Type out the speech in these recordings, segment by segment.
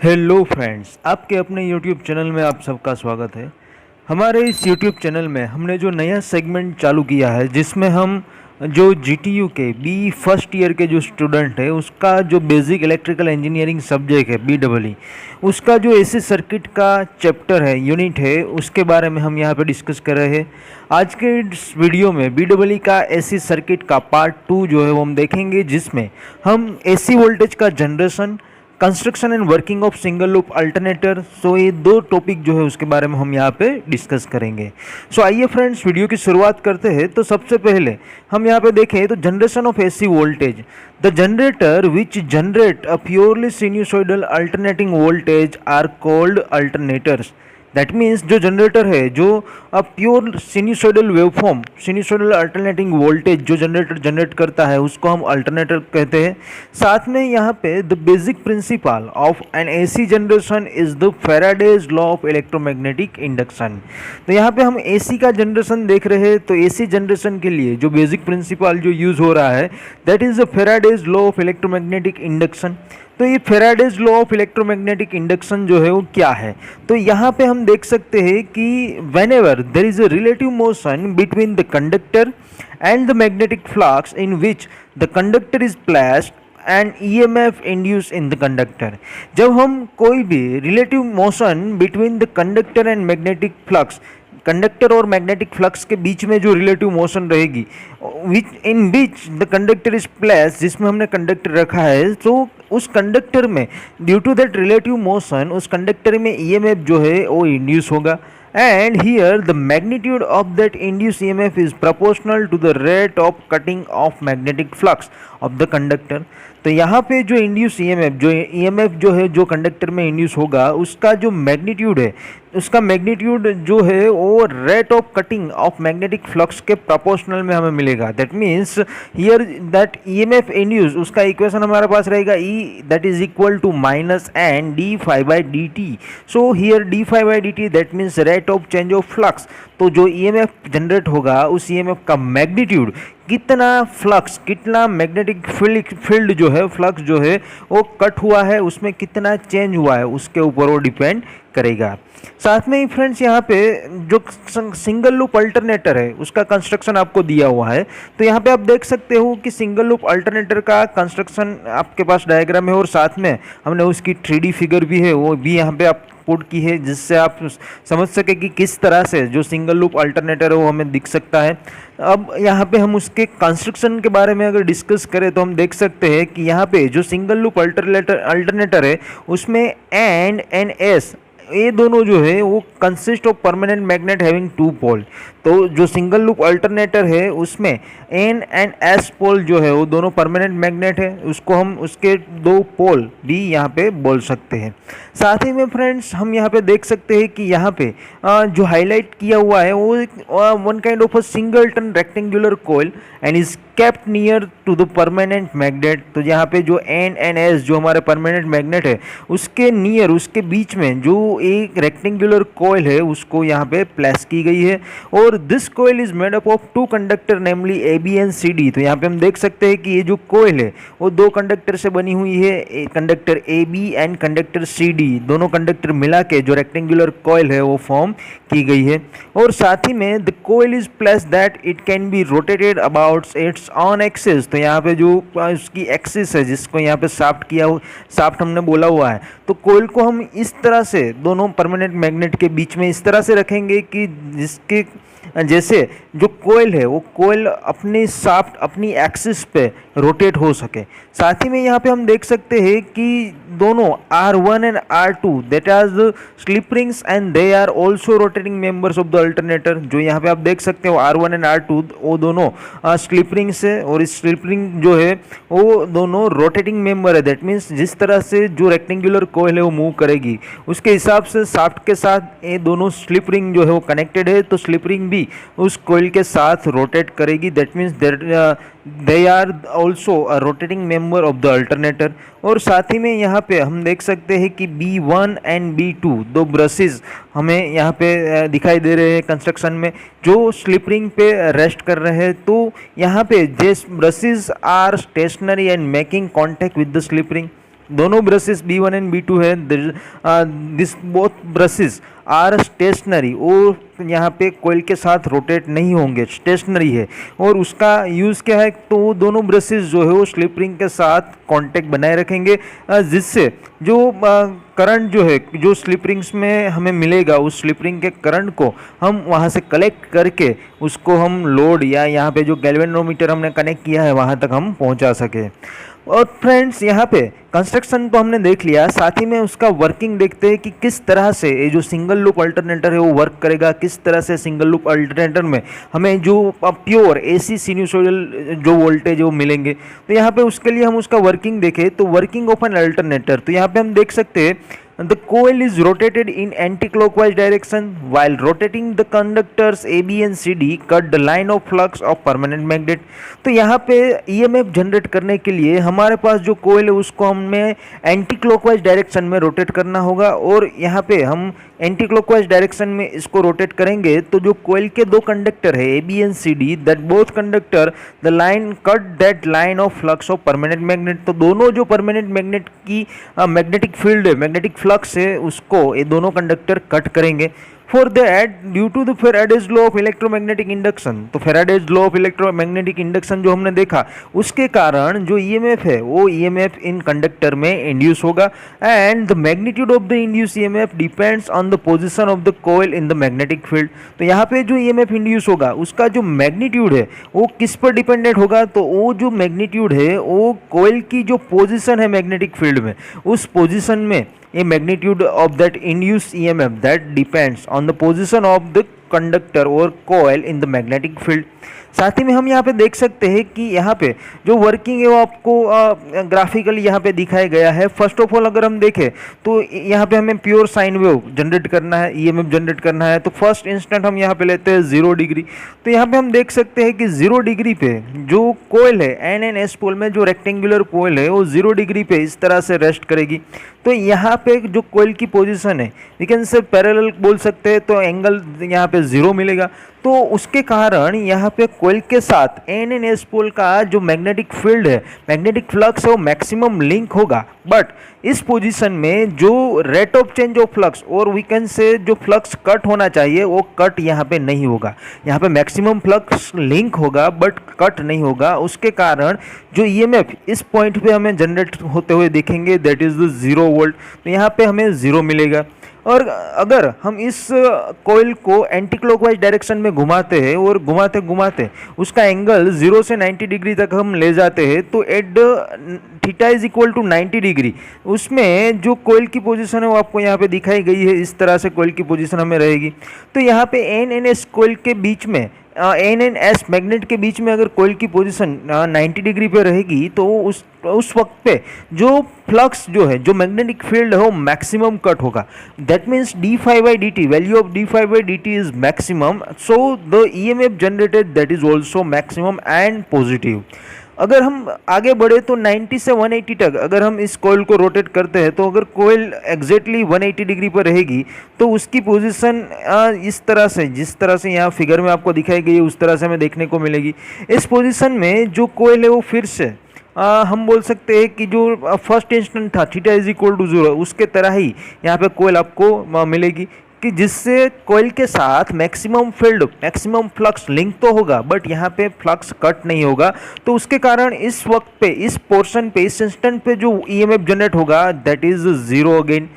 Hello friends, आपके अपने YouTube channel में आप सबका स्वागत है। हमारे इस यूट्यूब चैनल में हमने जो नया सेगमेंट चालू किया है, जिसमें हम जो जीटीयू के बी फर्स्ट ईयर के जो स्टूडेंट है उसका जो बेसिक इलेक्ट्रिकल इंजीनियरिंग सब्जेक्ट है BEE, उसका जो एसी सर्किट का चैप्टर है, यूनिट है, उसके बारे में हम यहाँ पे डिस्कस कर रहे हैं। आज के इस वीडियो में BEE का एसी सर्किट का पार्ट 2 जो है वो हम देखेंगे, जिसमें हम एसी वोल्टेज का generation, construction and working of single loop alternator, so ये दो टॉपिक जो है उसके बारे में हम यहाँ पे डिस्कस करेंगे। सो आइए फ्रेंड्स, वीडियो की शुरुआत करते हैं। तो सबसे पहले हम यहाँ पे देखें तो generation of AC voltage, the generator which generate a purely sinusoidal alternating voltage are called alternators. That means जो जनरेटर है, जो pure sinusoidal waveform, sinusoidal alternating voltage जो जनरेटर जनरेट करता है, उसको हम अल्टरनेटर कहते हैं। साथ में यहाँ पे the basic principle of N AC generation is the Faraday's law of electromagnetic induction. तो यहाँ पे हम एसी का जनरेशन देख रहे हैं। तो एसी जनरेशन के लिए जो बेसिक प्रिंसिपल जो यूज हो रहा है, that is the Faraday's law of electromagnetic induction. तो ये Faraday's law of electromagnetic induction जो है वो क्या है, तो यहाँ पे हम देख सकते हैं कि when ever there is a relative motion between the conductor and the magnetic flux in which the conductor is placed and EMF induce in the conductor. जब हम कोई भी relative motion between the conductor and magnetic flux, conductor और magnetic flux के बीच में जो relative motion रहेगी, इन बीच the conductor is place, जिसमें हमने कंडक्टर रखा है, तो उस कंडक्टर में due to that relative motion उस कंडक्टर में EMF जो है वो इंड्यूस होगा। And here the magnitude of that induce EMF is proportional to the rate of cutting of magnetic flux of the conductor. तो यहाँ पे जो इंड्यूस EMF जो है, जो कंडक्टर में इंड्यूस होगा, उसका जो मैग्नीट्यूड है, उसका मैग्नीट्यूड जो है वो rate of cutting of magnetic flux के प्रोपोर्शनल में हमें मिलेगा। That means here that EMF induce, उसका इक्वेशन हमारे पास रहेगा E that is equal to minus N d∅dt। So here d∅dt that means rate of change of flux. तो जो EMF जनरेट होगा, उस EMF का मैग्नीट्यूड, कितना फ्लक्स, कितना मैग्नेटिक फील्ड जो है, फ्लक्स जो है वो कट हुआ है, उसमें कितना चेंज हुआ है, उसके ऊपर वो डिपेंड करेगा। साथ में ही फ्रेंड्स यहाँ पे जो सिंगल लूप अल्टरनेटर है, उसका कंस्ट्रक्शन आपको दिया हुआ है। तो यहाँ पे आप देख सकते हो कि सिंगल लूप अल्टरनेटर का कंस्ट्रक्शन आपके पास डायग्राम है, और साथ में हमने उसकी 3D फिगर भी है, वो भी यहाँ पे आप पुट की है, जिससे आप समझ सके कि किस तरह से जो सिंगल लूप अल्टरनेटर है वो हमें दिख सकता है। अब यहाँ पे हम उसके कंस्ट्रक्शन के बारे में अगर डिस्कस करें तो हम देख सकते हैं कि यहाँ पे जो सिंगल लूप अल्टरनेटर है, उसमें एंड एंड एस, ये दोनों जो है वो consist of permanent magnet having 2 पोल। तो जो सिंगल लूप अल्टरनेटर है, उसमें एन एंड एस पोल जो है वो दोनों परमानेंट मैग्नेट है, उसको हम उसके 2 पोल भी यहाँ पे बोल सकते हैं। साथ ही में फ्रेंड्स हम यहाँ पे देख सकते हैं कि यहाँ पे जो हाईलाइट किया हुआ है वो one kind of a singleton rectangular coil and is kept near to the permanent magnet. तो यहाँ पे जो एन एंड एस जो हमारे परमानेंट मैग्नेट है, उसके नियर, उसके बीच में जो एक रेक्टेंगुलर कोयल है, उसको यहाँ पे प्लेस की गई है। और this coil is made up of 2 conductor namely AB and CD। तो यहाँ पे हम देख सकते हैं कि ये जो कोयल है वो 2 कंडक्टर से बनी हुई है, conductor AB and conductor CD, दोनों कंडक्टर मिला के जो रेक्टेंगुलर कोयल है वो फॉर्म की गई है। और साथ ही में the coil is place that it can be rotated about its own axis. तो यहाँ पे जो उसकी एक्सिस है, जिसको यहाँ पे शाफ्ट हमने बोला हुआ है, तो कोयल को हम इस तरह से दोनों परमानेंट मैग्नेट के बीच में इस तरह से रखेंगे कि जिसके जैसे जो कोयल है वो कोयल अपनी शाफ्ट, अपनी एक्सिस पे रोटेट हो सके। साथ ही में यहाँ पे हम देख सकते हैं कि दोनों R1 and R2 that are the slip rings and they are also rotating members of the alternator. जो यहाँ पे आप देख सकते हो R1 एंड R2 वो दोनों स्लिप रिंग्स है, और इस स्लिप रिंग जो है वो दोनों रोटेटिंग मेंबर है। दैट मीन्स जिस तरह से जो रेक्टेंगुलर कोयल है वो मूव करेगी, उसके हिसाब से शाफ्ट के साथ ये दोनों स्लिप रिंग जो है वो कनेक्टेड है, तो स्लिप रिंग भी उस कोयल के साथ रोटेट करेगी। That means they are also a rotating member of the alternator. और साथ ही में यहाँ पे हम देख सकते हैं कि B1 एंड B2 दो ब्रशेज हमें यहाँ पे दिखाई दे रहे हैं कंस्ट्रक्शन में, जो स्लिप रिंग पे रेस्ट कर रहे हैं। तो यहाँ पे this brushes are stationary and making contact with the slip ring. दोनों ब्रशेस B1 एंड B2 है, this both brushes are stationary, वो यहाँ पे कोयल के साथ रोटेट नहीं होंगे, स्टेशनरी है। और उसका यूज़ क्या है, तो वो दोनों ब्रशेस जो है वो स्लिप रिंग के साथ कांटेक्ट बनाए रखेंगे, जिससे जो करंट जो है जो स्लिप रिंग्स में हमें मिलेगा, उस स्लिप रिंग के करंट को हम वहाँ से कलेक्ट करके उसको हम लोड या यहाँ पे जो गैल्वेनोमीटर हमने कनेक्ट किया है वहाँ तक हम पहुँचा सके। और फ्रेंड्स यहाँ पे कंस्ट्रक्शन तो हमने देख लिया, साथ ही में उसका वर्किंग देखते हैं कि किस तरह से ये जो सिंगल लूप अल्टरनेटर है वो वर्क करेगा, किस तरह से सिंगल लूप अल्टरनेटर में हमें जो प्योर एसी सिन्यूसोइडल जो वोल्टेज है वो मिलेंगे। तो यहाँ पे उसके लिए हम उसका वर्किंग देखें तो वर्किंग ऑफ एन अल्टरनेटर, तो यहाँ पे हम देख सकते हैं the coil is rotated in anti-clockwise direction while rotating the conductors AB and CD cut the line of flux of permanent magnet। तो यहाँ पे EMF जनरेट करने के लिए हमारे पास जो कोयल है उसको हमें एंटी क्लॉकवाइज डायरेक्शन में रोटेट करना होगा, और यहाँ पे हम एंटी क्लॉकवाइज डायरेक्शन में इसको रोटेट करेंगे तो जो कोयल के दो कंडक्टर है AB and CD, that both conductor the line cut that line of flux of permanent magnet. तो दोनों जो परमानेंट मैग्नेट की मैग्नेटिक फील्ड है, मैग्नेटिक फ्लक्स है, उसको ये दोनों कंडक्टर कट करेंगे। For that due to the Faraday's law of electromagnetic induction, तो Faraday's law of electromagnetic induction जो हमने देखा उसके कारण जो ईएमएफ है वो ईएमएफ इन कंडक्टर में इंड्यूस होगा, and the magnitude of the induce EMF depends on the position of the coil in the magnetic field. तो यहाँ पे जो ईएमएफ इंड्यूस होगा उसका जो मैग्नीट्यूड है वो किस पर डिपेंडेंट होगा, तो वो जो मैग्नीट्यूड है वो कॉइल की जो पोजीशन है मैग्नेटिक फील्ड में, उस पोजीशन में a magnitude of that induced EMF that depends on the position of the conductor or coil in the magnetic field। साथ ही में हम यहाँ पे देख सकते हैं कि यहाँ पे जो वर्किंग है वो आपको ग्राफिकली यहाँ पे दिखाया गया है। फर्स्ट ऑफ ऑल अगर हम देखें तो यहाँ पे हमें प्योर साइन वेव जनरेट करना है, ईएमएफ जनरेट करना है। तो फर्स्ट इंस्टेंट हम यहाँ पे लेते हैं 0 डिग्री। तो यहाँ पे हम देख सकते हैं कि 0 डिग्री पे जो कोयल है NNS पोल में जो रेक्टेंगुलर कोयल है वो 0 डिग्री पे इस तरह से रेस्ट करेगी। तो यहाँ पे जो कोयल की पोजीशन है वी कैन से पैरेलल बोल सकते हैं, तो एंगल यहाँ पे 0 मिलेगा। तो उसके कारण यहाँ पे कोयल के साथ NNS पोल का जो मैग्नेटिक फील्ड है, मैग्नेटिक फ्लक्स है वो मैक्सिमम लिंक होगा। बट इस पोजीशन में जो rate of change of flux और वी कैन से जो फ्लक्स कट होना चाहिए वो कट यहाँ पे नहीं होगा। यहाँ पे मैक्सिमम फ्लक्स लिंक होगा बट कट नहीं होगा। उसके कारण जो ईएमएफ इस पॉइंट पे हमें जनरेट होते हुए देखेंगे दैट इज द 0 वोल्ट। तो यहाँ पे हमें 0 मिलेगा। और अगर हम इस कॉइल को एंटी क्लॉकवाइज डायरेक्शन में घुमाते हैं और घुमाते घुमाते उसका एंगल 0 से 90 डिग्री तक हम ले जाते हैं, तो at theta is equal to 90 degree उसमें जो कॉइल की पोजीशन है वो आपको यहाँ पे दिखाई गई है। इस तरह से कॉइल की पोजीशन हमें रहेगी। तो यहाँ पे NNS कॉइल के बीच में NNS मैग्नेट के बीच में अगर कॉइल की पोजीशन 90 डिग्री पे रहेगी तो उस वक्त पे जो फ्लक्स जो है, जो मैग्नेटिक फील्ड है वो मैक्सिमम कट होगा। That means d∅dt, value of d∅dt is maximum, so the EMF generated that is also maximum and positive. अगर हम आगे बढ़े तो 90 से 180 तक अगर हम इस कोयल को रोटेट करते हैं, तो अगर कोयल एग्जैक्टली 180 डिग्री पर रहेगी तो उसकी पोजीशन इस तरह से, जिस तरह से यहाँ फिगर में आपको दिखाई गई है उस तरह से हमें देखने को मिलेगी। इस पोजीशन में जो कोयल है वो फिर से हम बोल सकते हैं कि जो फर्स्ट इंस्टेंट था थीटा इज इक्वल टू 0 उसके तरह ही यहाँ पे कोयल आपको मिलेगी, कि जिससे कॉइल के साथ maximum field, maximum flux link तो होगा बट यहाँ पे फ्लक्स कट नहीं होगा। तो उसके कारण इस वक्त पे, इस पोर्शन पे, इस इंस्टेंट पे जो EMF जनरेट होगा दैट इज 0 अगेन।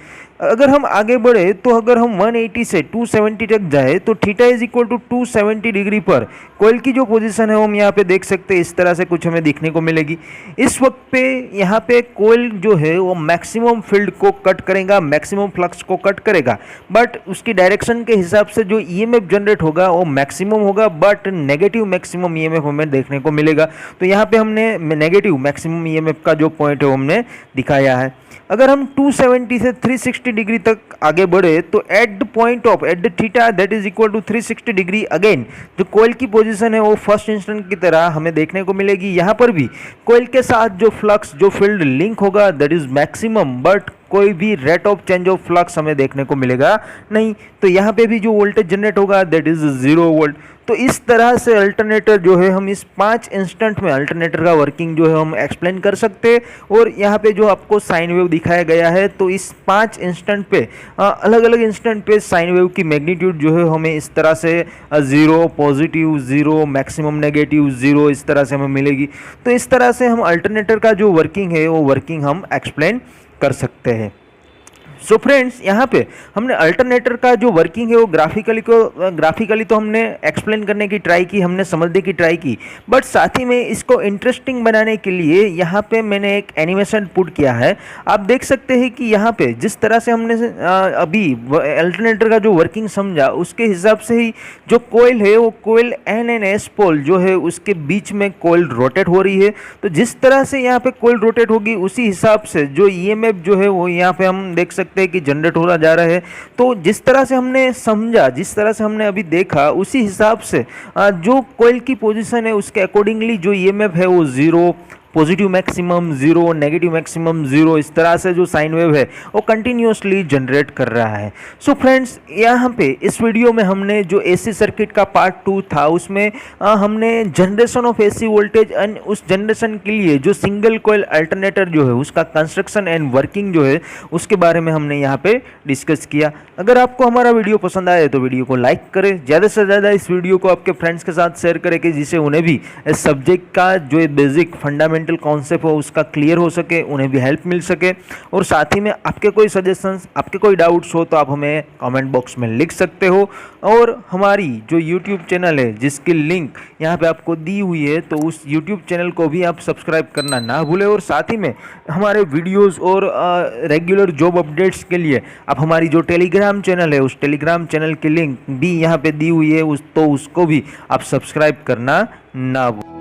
अगर हम आगे बढ़े तो अगर हम 180 से 270 तक जाए तो theta is equal to 270 degree पर कॉइल की जो पोजीशन है वो हम यहाँ पे देख सकते हैं। इस तरह से कुछ हमें देखने को मिलेगी। इस वक्त पे यहाँ पे कॉइल जो है वो मैक्सिमम फील्ड को कट करेगा, मैक्सिमम फ्लक्स को कट करेगा, बट उसकी डायरेक्शन के हिसाब से जो EMF जनरेट होगा वो मैक्सिमम होगा, बट नेगेटिव मैक्सिमम EMF हमें देखने को मिलेगा। तो यहाँ पे हमने नेगेटिव मैक्सिमम EMF का जो पॉइंट है वो हमने दिखाया है। अगर हम 270 से 360 डिग्री तक आगे बढ़े तो at the point of at the theta that is equal to 360 degree again जो कोयल की पोजीशन है वो फर्स्ट इंस्टेंट की तरह हमें देखने को मिलेगी। यहाँ पर भी कोयल के साथ जो फ्लक्स, जो फील्ड लिंक होगा दैट इज मैक्सिमम, बट कोई भी rate of change of flux हमें देखने को मिलेगा नहीं। तो यहाँ पे भी जो वोल्टेज जनरेट होगा दैट इज 0 वोल्ट। तो इस तरह से अल्टरनेटर जो है हम इस 5 इंस्टेंट में अल्टरनेटर का वर्किंग जो है हम एक्सप्लेन कर सकते हैं। और यहाँ पे जो आपको साइन वेव दिखाया गया है, तो इस 5 इंस्टेंट पे अलग अलग इंस्टेंट पे साइन वेव की मैग्नीट्यूड जो है हमें इस तरह से 0 पॉजिटिव 0 मैक्सिमम नेगेटिव 0 इस तरह से हमें मिलेगी। तो इस तरह से हम अल्टरनेटर का जो वर्किंग है वो वर्किंग हम एक्सप्लेन कर सकते हैं। सो फ्रेंड्स, यहाँ पे हमने अल्टरनेटर का जो वर्किंग है वो ग्राफिकली तो हमने एक्सप्लेन करने की ट्राई की, हमने समझने की ट्राई की, बट साथ ही में इसको इंटरेस्टिंग बनाने के लिए यहाँ पे मैंने एक एनिमेशन पुट किया है। आप देख सकते हैं कि यहाँ पे जिस तरह से हमने अभी अल्टरनेटर का जो वर्किंग समझा उसके हिसाब से ही जो कोयल है वो कोयल एन एन एस पोल जो है उसके बीच में कोयल रोटेट हो रही है। तो जिस तरह से यहाँ पे कोयल रोटेट होगी उसी हिसाब से जो ईएमएफ जो है वो यहाँ पे हम देख सकते कि जनरेट होना जा रहा है। तो जिस तरह से हमने समझा, जिस तरह से हमने अभी देखा, उसी हिसाब से जो कॉइल की पोजीशन है उसके अकॉर्डिंगली जो ईएमएफ है वो 0 पॉजिटिव मैक्सिमम 0 नेगेटिव मैक्सिमम 0 इस तरह से जो साइन वेव है वो कंटिन्यूसली जनरेट कर रहा है। सो फ्रेंड्स, यहाँ पे इस वीडियो में हमने जो एसी सर्किट का पार्ट 2 था उसमें हमने generation of AC voltage and उस जनरेशन के लिए जो सिंगल कॉइल अल्टरनेटर जो है उसका कंस्ट्रक्शन एंड वर्किंग जो है उसके बारे में हमने यहाँ पे डिस्कस किया। अगर आपको हमारा वीडियो पसंद आए तो वीडियो को लाइक करें, ज़्यादा से ज़्यादा इस वीडियो को आपके फ्रेंड्स के साथ शेयर करें कि जिससे उन्हें भी इस सब्जेक्ट का जो बेसिक फंडामेंटल कॉन्सेप्ट हो उसका क्लियर हो सके, उन्हें भी हेल्प मिल सके। और साथ ही में आपके कोई सजेशंस, आपके कोई डाउट्स हो तो आप हमें कमेंट बॉक्स में लिख सकते हो। और हमारी जो यूट्यूब चैनल है जिसकी लिंक यहाँ पे आपको दी हुई है, तो उस यूट्यूब चैनल को भी आप सब्सक्राइब करना ना भूलें। और साथ ही में हमारे वीडियोज़ और रेगुलर जॉब अपडेट्स के लिए आप हमारी जो टेलीग्राम चैनल है उस टेलीग्राम चैनल की लिंक भी यहाँ पे दी हुई है, तो उसको भी आप सब्सक्राइब करना ना भूलें।